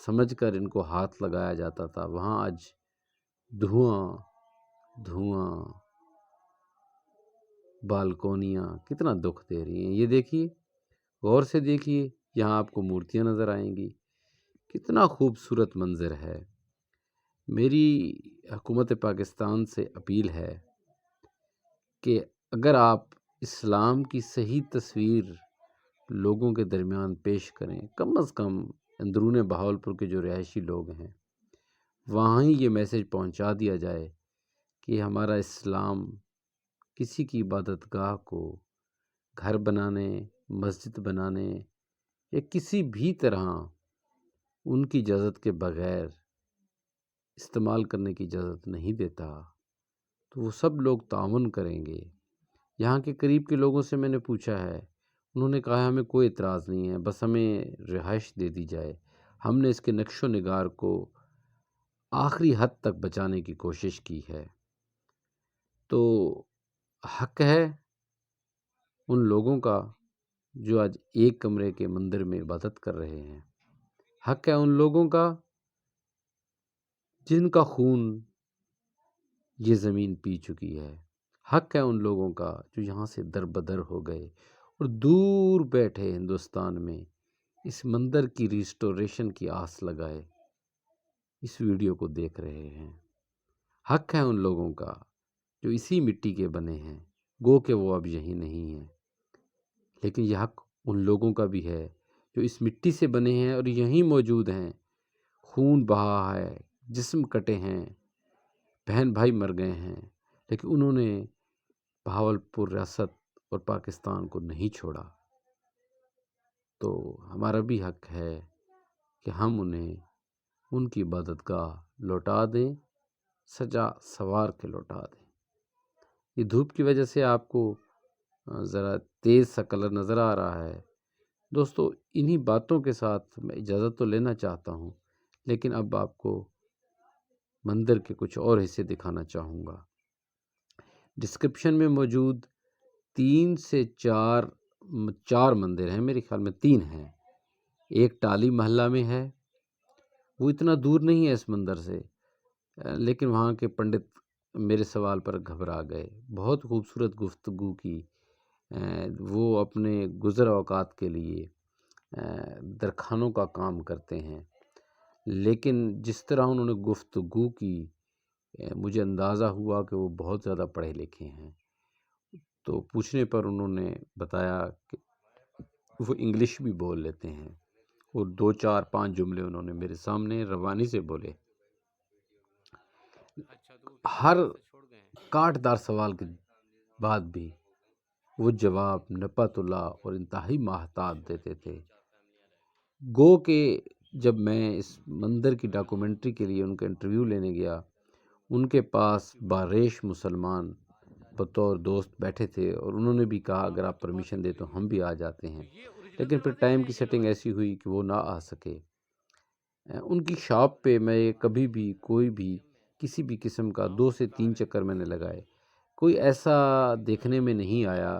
سمجھ کر ان کو ہاتھ لگایا جاتا تھا، وہاں آج دھواں دھواں، بالکونیاں کتنا دکھ دے رہی ہیں۔ یہ دیکھیے، غور سے دیکھیے، یہاں آپ کو مورتیاں نظر آئیں گی، کتنا خوبصورت منظر ہے۔ میری حکومت پاکستان سے اپیل ہے کہ اگر آپ اسلام کی صحیح تصویر لوگوں کے درمیان پیش کریں، کم از کم اندرون بہاولپور کے جو رہائشی لوگ ہیں وہاں ہی یہ میسج پہنچا دیا جائے کہ ہمارا اسلام کسی کی عبادت گاہ کو گھر بنانے، مسجد بنانے یا کسی بھی طرح ان کی اجازت کے بغیر استعمال کرنے کی اجازت نہیں دیتا، تو وہ سب لوگ تعاون کریں گے۔ یہاں کے قریب کے لوگوں سے میں نے پوچھا ہے، انہوں نے کہا ہمیں کوئی اعتراض نہیں ہے، بس ہمیں رہائش دے دی جائے۔ ہم نے اس کے نقش و نگار کو آخری حد تک بچانے کی کوشش کی ہے۔ تو حق ہے ان لوگوں کا جو آج ایک کمرے کے مندر میں عبادت کر رہے ہیں، حق ہے ان لوگوں کا جن کا خون یہ زمین پی چکی ہے، حق ہے ان لوگوں کا جو یہاں سے در بدر ہو گئے اور دور بیٹھے ہندوستان میں اس مندر کی ریسٹوریشن کی آس لگائے اس ویڈیو کو دیکھ رہے ہیں۔ حق ہے ان لوگوں کا جو اسی مٹی کے بنے ہیں، گو کہ وہ اب یہی نہیں ہیں، لیکن یہ حق ان لوگوں کا بھی ہے جو اس مٹی سے بنے ہیں اور یہیں موجود ہیں، خون بہا ہے، جسم کٹے ہیں، بہن بھائی مر گئے ہیں، لیکن انہوں نے بہاولپور ریاست اور پاکستان کو نہیں چھوڑا۔ تو ہمارا بھی حق ہے کہ ہم انہیں ان کی عبادت گاہ لوٹا دیں، سجا سوار کے لوٹا دیں۔ یہ دھوپ کی وجہ سے آپ کو ذرا تیز سا کلر نظر آ رہا ہے۔ دوستو، انہی باتوں کے ساتھ میں اجازت تو لینا چاہتا ہوں، لیکن اب آپ کو مندر کے کچھ اور حصے دکھانا چاہوں گا۔ ڈسکرپشن میں موجود 3 سے 4 مندر ہیں، میرے خیال میں 3 ہیں۔ ایک ٹالی محلہ میں ہے، وہ اتنا دور نہیں ہے اس مندر سے، لیکن وہاں کے پنڈت میرے سوال پر گھبرا گئے۔ بہت خوبصورت گفتگو کی، وہ اپنے گزر اوقات کے لیے درخانوں کا کام کرتے ہیں، لیکن جس طرح انہوں نے گفتگو کی مجھے اندازہ ہوا کہ وہ بہت زیادہ پڑھے لکھے ہیں۔ تو پوچھنے پر انہوں نے بتایا کہ وہ انگلش بھی بول لیتے ہیں، اور 2 4 5 جملے انہوں نے میرے سامنے روانی سے بولے۔ ہر کاٹدار سوال کے بعد بھی وہ جواب نپت اللہ اور انتہائی محتاط دیتے تھے۔ گو کہ جب میں اس مندر کی ڈاکومنٹری کے لیے ان کا انٹرویو لینے گیا، ان کے پاس باریش مسلمان بطور دوست بیٹھے تھے، اور انہوں نے بھی کہا اگر آپ پرمیشن دیں تو ہم بھی آ جاتے ہیں، لیکن پھر ٹائم کی سیٹنگ ایسی ہوئی کہ وہ نہ آ سکے۔ ان کی شاپ پہ میں کبھی بھی کوئی بھی کسی بھی قسم کا 2 سے 3 چکر میں نے لگائے، کوئی ایسا دیکھنے میں نہیں آیا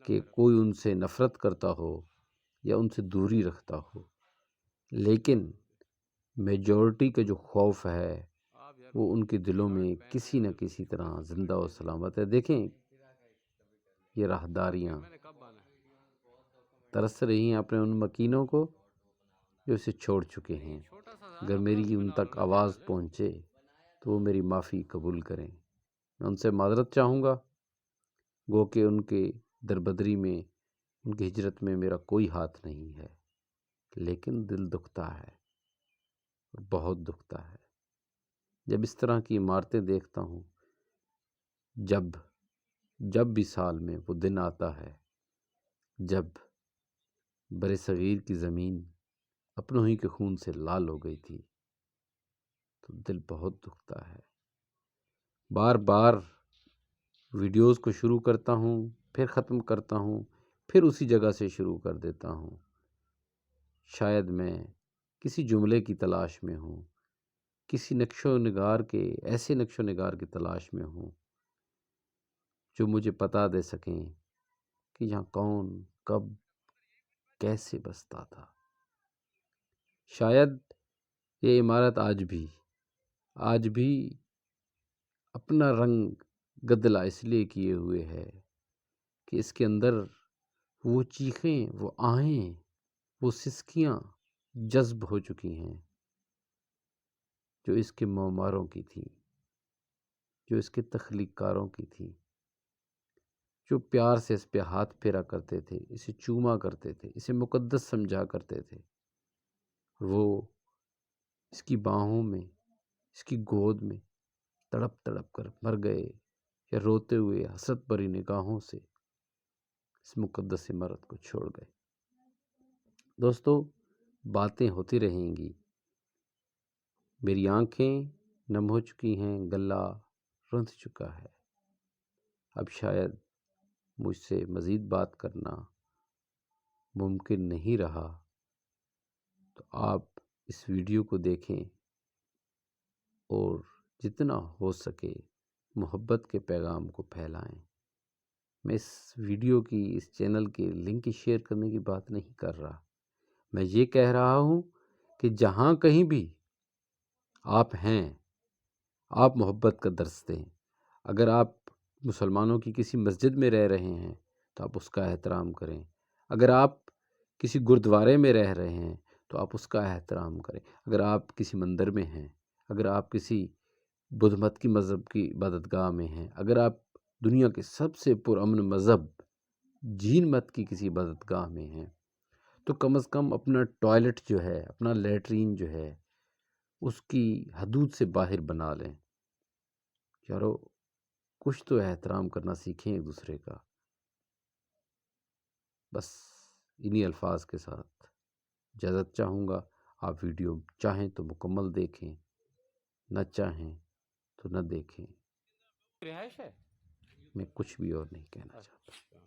کہ کوئی ان سے نفرت کرتا ہو یا ان سے دوری رکھتا ہو، لیکن میجورٹی کا جو خوف ہے وہ ان کے دلوں میں کسی نہ کسی طرح زندہ و سلامت ہے۔ دیکھیں یہ راہداریاں ترس رہی ہیں اپنے ان مکینوں کو جو اسے چھوڑ چکے ہیں۔ اگر میری ان تک آواز پہنچے تو وہ میری معافی قبول کریں، میں ان سے معذرت چاہوں گا، گو کہ ان کے دربدری میں، ان کی ہجرت میں میرا کوئی ہاتھ نہیں ہے، لیکن دل دکھتا ہے، بہت دکھتا ہے جب اس طرح کی عمارتیں دیکھتا ہوں۔ جب بھی سال میں وہ دن آتا ہے جب بر صغیر کی زمین اپنوں ہی کے خون سے لال ہو گئی تھی، تو دل بہت دکھتا ہے۔ بار بار ویڈیوز کو شروع کرتا ہوں، پھر ختم کرتا ہوں، پھر اسی جگہ سے شروع کر دیتا ہوں۔ شاید میں کسی جملے کی تلاش میں ہوں، کسی نقش و نگار کے، ایسے نقش و نگار کی تلاش میں ہوں جو مجھے بتا دے سکیں کہ یہاں کون، کب، کیسے بستا تھا۔ شاید یہ عمارت آج بھی اپنا رنگ گدلا اس لیے کیے ہوئے ہے کہ اس کے اندر وہ چیخیں، وہ آہیں، وہ سسکیاں جذب ہو چکی ہیں جو اس کے معماروں کی تھی، جو اس کے تخلیق کاروں کی تھی، جو پیار سے اس پہ ہاتھ پھیرا کرتے تھے، اسے چوما کرتے تھے، اسے مقدس سمجھا کرتے تھے، وہ اس کی باہوں میں، اس کی گود میں تڑپ تڑپ کر مر گئے یا روتے ہوئے حسرت بھری نگاہوں سے اس مقدس عمارت کو چھوڑ گئے۔ دوستو، باتیں ہوتی رہیں گی، میری آنکھیں نم ہو چکی ہیں، گلہ رنجھ چکا ہے، اب شاید مجھ سے مزید بات کرنا ممکن نہیں رہا، تو آپ اس ویڈیو کو دیکھیں اور جتنا ہو سکے محبت کے پیغام کو پھیلائیں۔ میں اس ویڈیو کی، اس چینل کے لنک شیئر کرنے کی بات نہیں کر رہا، میں یہ کہہ رہا ہوں کہ جہاں کہیں بھی آپ ہیں، آپ محبت کا درس دیں۔ اگر آپ مسلمانوں کی کسی مسجد میں رہ رہے ہیں تو آپ اس کا احترام کریں، اگر آپ کسی گردوارے میں رہ رہے ہیں تو آپ اس کا احترام کریں، اگر آپ کسی مندر میں ہیں، اگر آپ کسی بدھ مت کی مذہب کی عبادت گاہ میں ہیں، اگر آپ دنیا کے سب سے پرامن مذہب جین مت کی کسی عبادت گاہ میں ہیں، تو کم از کم اپنا ٹوائلٹ جو ہے، اپنا لیٹرین جو ہے، اس کی حدود سے باہر بنا لیں۔ یارو، کچھ تو احترام کرنا سیکھیں ایک دوسرے کا۔ بس انہی الفاظ کے ساتھ اجازت چاہوں گا۔ آپ ویڈیو چاہیں تو مکمل دیکھیں، نہ چاہیں تو نہ دیکھیں، رہائش ہے؟ میں کچھ بھی اور نہیں کہنا چاہتا۔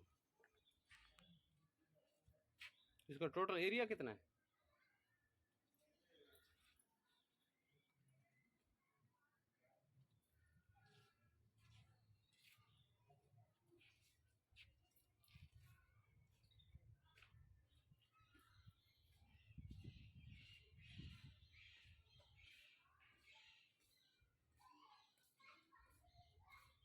اس کا ٹوٹل ایریا کتنا ہے؟